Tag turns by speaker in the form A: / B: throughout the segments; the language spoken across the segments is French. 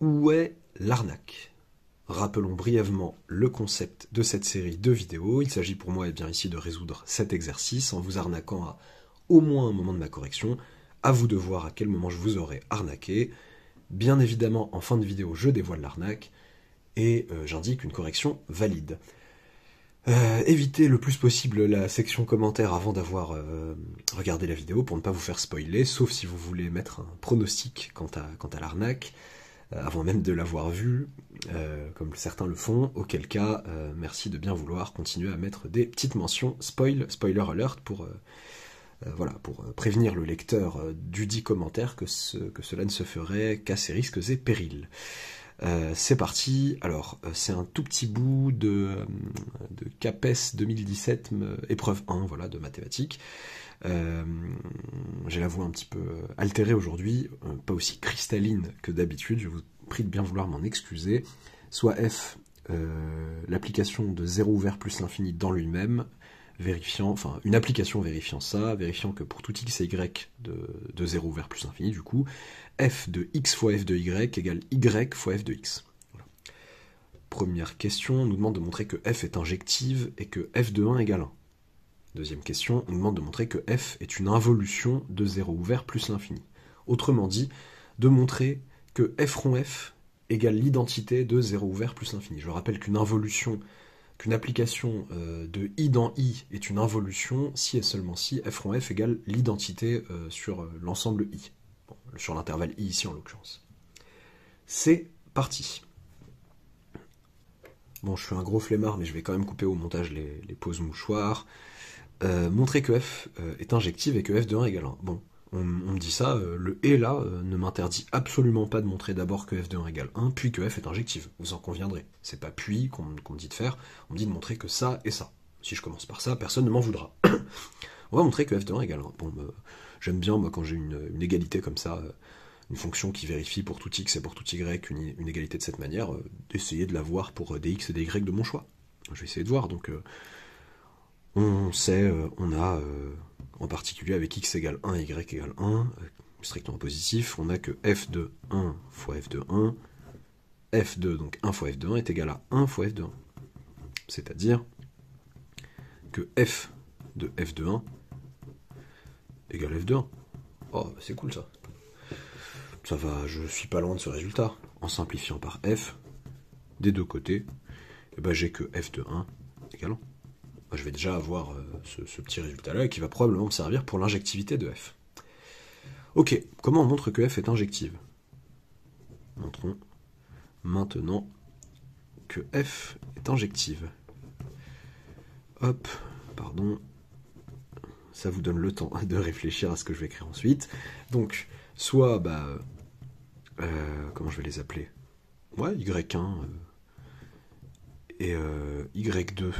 A: Où est l'arnaque? Rappelons brièvement le concept de cette série de vidéos. Il s'agit pour moi bien ici de résoudre cet exercice en vous arnaquant à au moins un moment de ma correction. À vous de voir à quel moment je vous aurai arnaqué. Bien évidemment, en fin de vidéo, je dévoile l'arnaque et j'indique une correction valide. Évitez le plus possible la section commentaires avant d'avoir regardé la vidéo pour ne pas vous faire spoiler, sauf si vous voulez mettre un pronostic quant à l'arnaque, avant même de l'avoir vue, comme certains le font, auquel cas, merci de bien vouloir continuer à mettre des petites mentions spoiler alert pour prévenir le lecteur du dit commentaire que cela ne se ferait qu'à ses risques et périls. C'est parti. Alors, c'est un tout petit bout de CAPES 2017, épreuve 1, voilà, de mathématiques. J'ai la voix un petit peu altérée aujourd'hui, pas aussi cristalline que d'habitude, je vous prie de bien vouloir m'en excuser. Soit F, l'application de 0 ouvert plus l'infini dans lui-même, une application vérifiant ça, vérifiant que pour tout x et y de 0 ouvert plus l'infini, du coup, f de x fois f de y égale y fois f de x. Voilà. Première question, on nous demande de montrer que f est injective et que f de 1 égale 1. Deuxième question, on nous demande de montrer que f est une involution de 0 ouvert plus l'infini. Autrement dit, de montrer que f rond f égale l'identité de 0 ouvert plus l'infini. Je rappelle qu'une application de i dans i est une involution si et seulement si f rond f égale l'identité sur l'ensemble i. Bon, sur l'intervalle i ici en l'occurrence. C'est parti. Bon, je suis un gros flemmard, mais je vais quand même couper au montage les pauses mouchoirs. Montrer que f est injective et que f de 1 égale 1. Bon, on me dit ça, le et là ne m'interdit absolument pas de montrer d'abord que f de 1 égale 1, puis que f est injective. Vous en conviendrez. C'est pas puis qu'on me dit de faire, on me dit de montrer que ça et ça. Si je commence par ça, personne ne m'en voudra. On va montrer que f de 1 égale 1. Bon, j'aime bien, moi, quand j'ai une égalité comme ça, une fonction qui vérifie pour tout x et pour tout y une égalité de cette manière, d'essayer de la voir pour des x et des y de mon choix. Je vais essayer de voir, donc on sait, on a, en particulier avec x égale 1 et y égale 1, strictement positif, on a que f de 1 fois f de 1, f de, donc 1 fois f de 1 est égal à 1 fois f de 1. C'est-à-dire que f de f de 1 égale f de 1. Oh, c'est cool ça. Ça va, je suis pas loin de ce résultat. En simplifiant par f, des deux côtés, eh ben, j'ai que f de 1 égale 1. Je vais déjà avoir ce petit résultat-là qui va probablement me servir pour l'injectivité de f. Ok, comment on montre que f est injective? Montrons maintenant que f est injective. Hop, pardon. Ça vous donne le temps de réfléchir à ce que je vais écrire ensuite. Donc, soit, comment je vais les appeler? Ouais, y1 et y2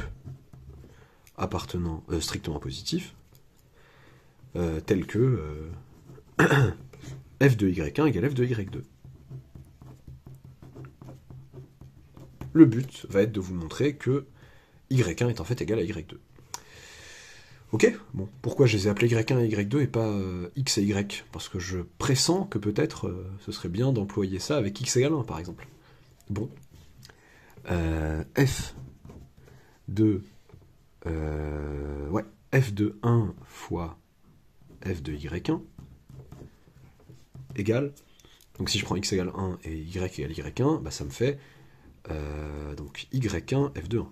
A: appartenant strictement positif, tel que f de y1 égale f de y2. Le but va être de vous montrer que y1 est en fait égal à y2. Ok, bon, pourquoi je les ai appelés y1 et y2 et pas x et y? Parce que je pressens que peut-être ce serait bien d'employer ça avec x égale 1 par exemple. Bon, f de f de 1 fois f de y1 égale, donc si je prends x égale 1 et y égale y1, bah ça me fait donc y1 f de 1.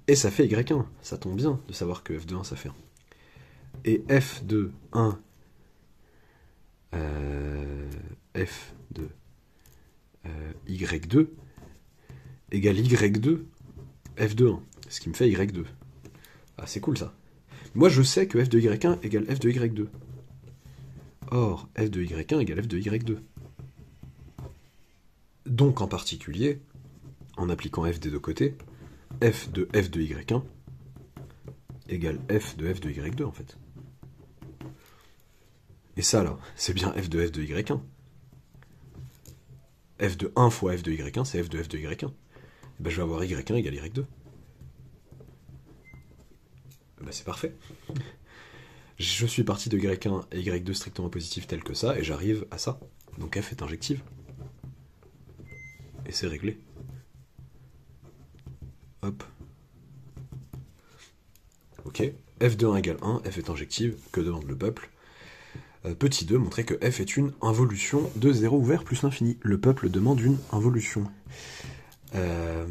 A: Et ça fait y1, ça tombe bien de savoir que f de 1 ça fait 1. Et f de 1 f de y2 égale y2 f de 1, ce qui me fait y2. Ah, c'est cool ça. Moi je sais que f de y1 égale f de y2. Or, f de y1 égale f de y2. Donc en particulier, en appliquant f des deux côtés, f de y1 égale f de y2 en fait. Et ça là, c'est bien f de y1. F de 1 fois f de y1, c'est f de y1. Et ben, je vais avoir y1 égale y2. Ben, c'est parfait. Je suis parti de y1 et y2 strictement positifs tel que ça, et j'arrive à ça. Donc f est injective. et c'est réglé. Hop. Ok, f de 1 égale 1, f est injective, que demande le peuple? Petit 2, montrer que f est une involution de 0 ouvert plus l'infini. Le peuple demande une involution. On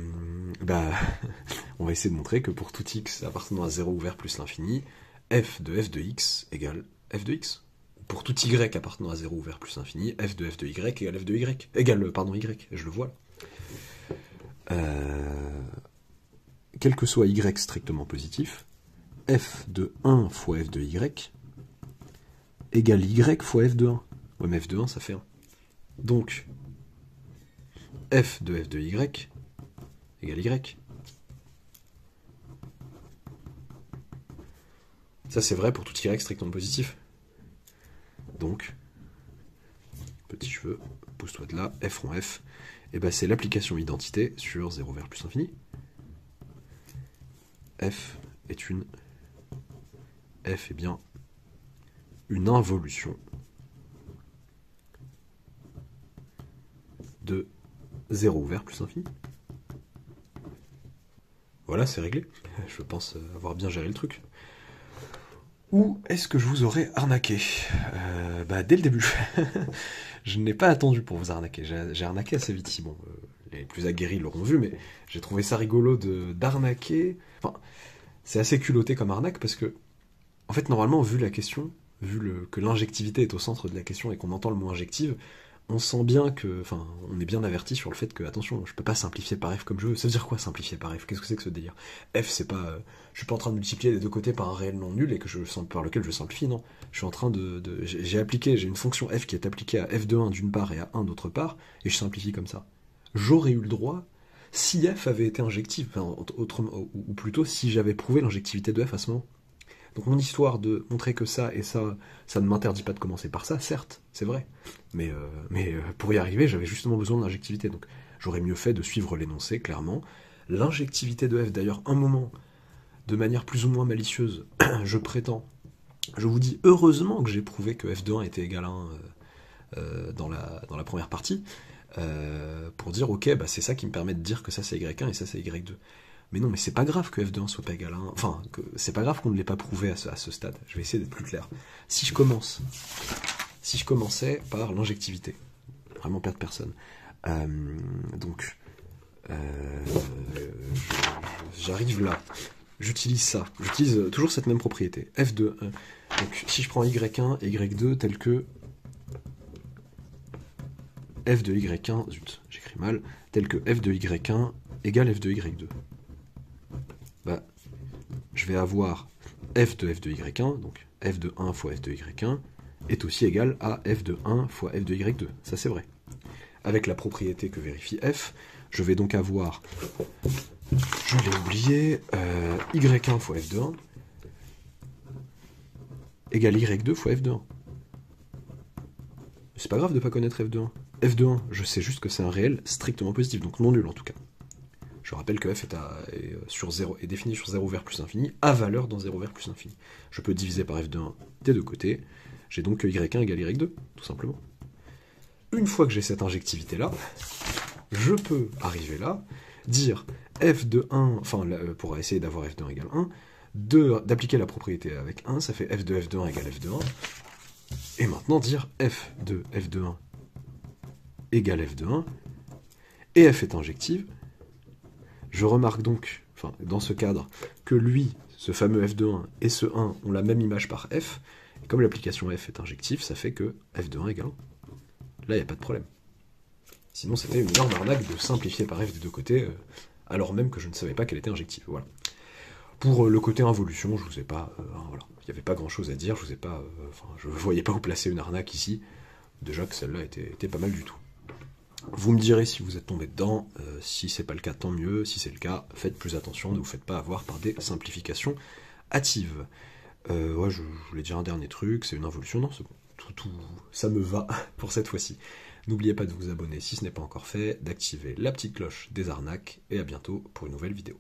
A: va essayer de montrer que pour tout x appartenant à 0 ouvert plus l'infini, f de x égale f de x. Pour tout y appartenant à 0 ouvert plus l'infini, f de y égale f de y. Égale, pardon, y, je le vois là. Quel que soit y strictement positif, f de 1 fois f de y égale y fois f de 1. Ouais, mais f de 1, ça fait 1. Donc, f de y égale y. Ça, c'est vrai pour tout y strictement positif. Donc, petit cheveu, pousse-toi de là, f rond f, et ben c'est l'application identité sur 0 vers plus infini. F est bien une involution de 0 vers plus infini. Voilà, c'est réglé. Je pense avoir bien géré le truc. Ou est-ce que je vous aurais arnaqué? Dès le début. Je n'ai pas attendu pour vous arnaquer. J'ai arnaqué assez vite ici. Bon, les plus aguerris l'auront vu, mais j'ai trouvé ça rigolo d'arnaquer. Enfin, c'est assez culotté comme arnaque parce que, en fait, normalement, vu la question, que l'injectivité est au centre de la question et qu'on entend le mot injective, on sent bien que, enfin, on est bien averti sur le fait que, attention, je peux pas simplifier par f comme je veux. Ça veut dire quoi simplifier par f? Qu'est-ce que c'est que ce délire? F, c'est pas, je suis pas en train de multiplier les deux côtés par un réel non nul et par lequel je simplifie, non. Je suis en train j'ai une fonction f qui est appliquée à f de 1 d'une part et à 1 d'autre part, et je simplifie comme ça. J'aurais eu le droit, si f avait été injective, enfin, ou plutôt si j'avais prouvé l'injectivité de f à ce moment. Donc mon histoire de montrer que ça et ça ne m'interdit pas de commencer par ça, certes, c'est vrai. Mais pour y arriver, j'avais justement besoin d'injectivité. Donc j'aurais mieux fait de suivre l'énoncé, clairement. L'injectivité de f, d'ailleurs, un moment, de manière plus ou moins malicieuse, je vous dis heureusement que j'ai prouvé que f de 1 était égal à 1 dans la première partie, pour dire, ok, c'est ça qui me permet de dire que ça c'est y1 et ça c'est y2. Mais non, mais c'est pas grave que f de 1 soit pas égal à 1. Enfin, c'est pas grave qu'on ne l'ait pas prouvé à ce stade. Je vais essayer d'être plus clair. Si je commençais par l'injectivité, vraiment perdre personne. J'arrive là. J'utilise ça. J'utilise toujours cette même propriété. F de 1. Donc, si je prends y1 et y2 tel que f de y1, zut, j'écris mal, tel que f de y1 égale f de y2. Je vais avoir f de y1, donc f de 1 fois f de y1, est aussi égal à f de 1 fois f de y2. Ça, c'est vrai. Avec la propriété que vérifie f, je vais donc avoir, je l'ai oublié, y1 fois f de 1 égale y2 fois f de 1. C'est pas grave de ne pas connaître f de 1. F de 1, je sais juste que c'est un réel strictement positif, donc non nul en tout cas. Je rappelle que f est défini sur 0 vers plus infini, à valeur dans 0 vers plus infini. Je peux diviser par f de 1 des deux côtés, j'ai donc y1 égale y2, tout simplement. Une fois que j'ai cette injectivité-là, je peux arriver là, dire f de 1, enfin, pour essayer d'avoir f de 1 égale 1, d'appliquer la propriété avec 1, ça fait f de 1 égale f de 1, et maintenant dire f de 1 égale f de 1, et f est injective. Je remarque donc, enfin, dans ce cadre, que lui, ce fameux f de 1 et ce 1 ont la même image par f, et comme l'application f est injective, ça fait que f de 1 égale 1. Là, il n'y a pas de problème. Sinon, c'était une énorme arnaque de simplifier par f des deux côtés, alors même que je ne savais pas qu'elle était injective. Voilà. Pour le côté involution, je vous ai pas... voilà. Il n'y avait pas grand-chose à dire, je ne voyais pas où placer une arnaque ici. Déjà que celle-là était pas mal du tout. Vous me direz si vous êtes tombé dedans, si c'est pas le cas, tant mieux. Si c'est le cas, faites plus attention, ne vous faites pas avoir par des simplifications hâtives. Je voulais dire un dernier truc, c'est une involution, non, c'est bon. Ça me va pour cette fois-ci. N'oubliez pas de vous abonner si ce n'est pas encore fait, d'activer la petite cloche des arnaques, et à bientôt pour une nouvelle vidéo.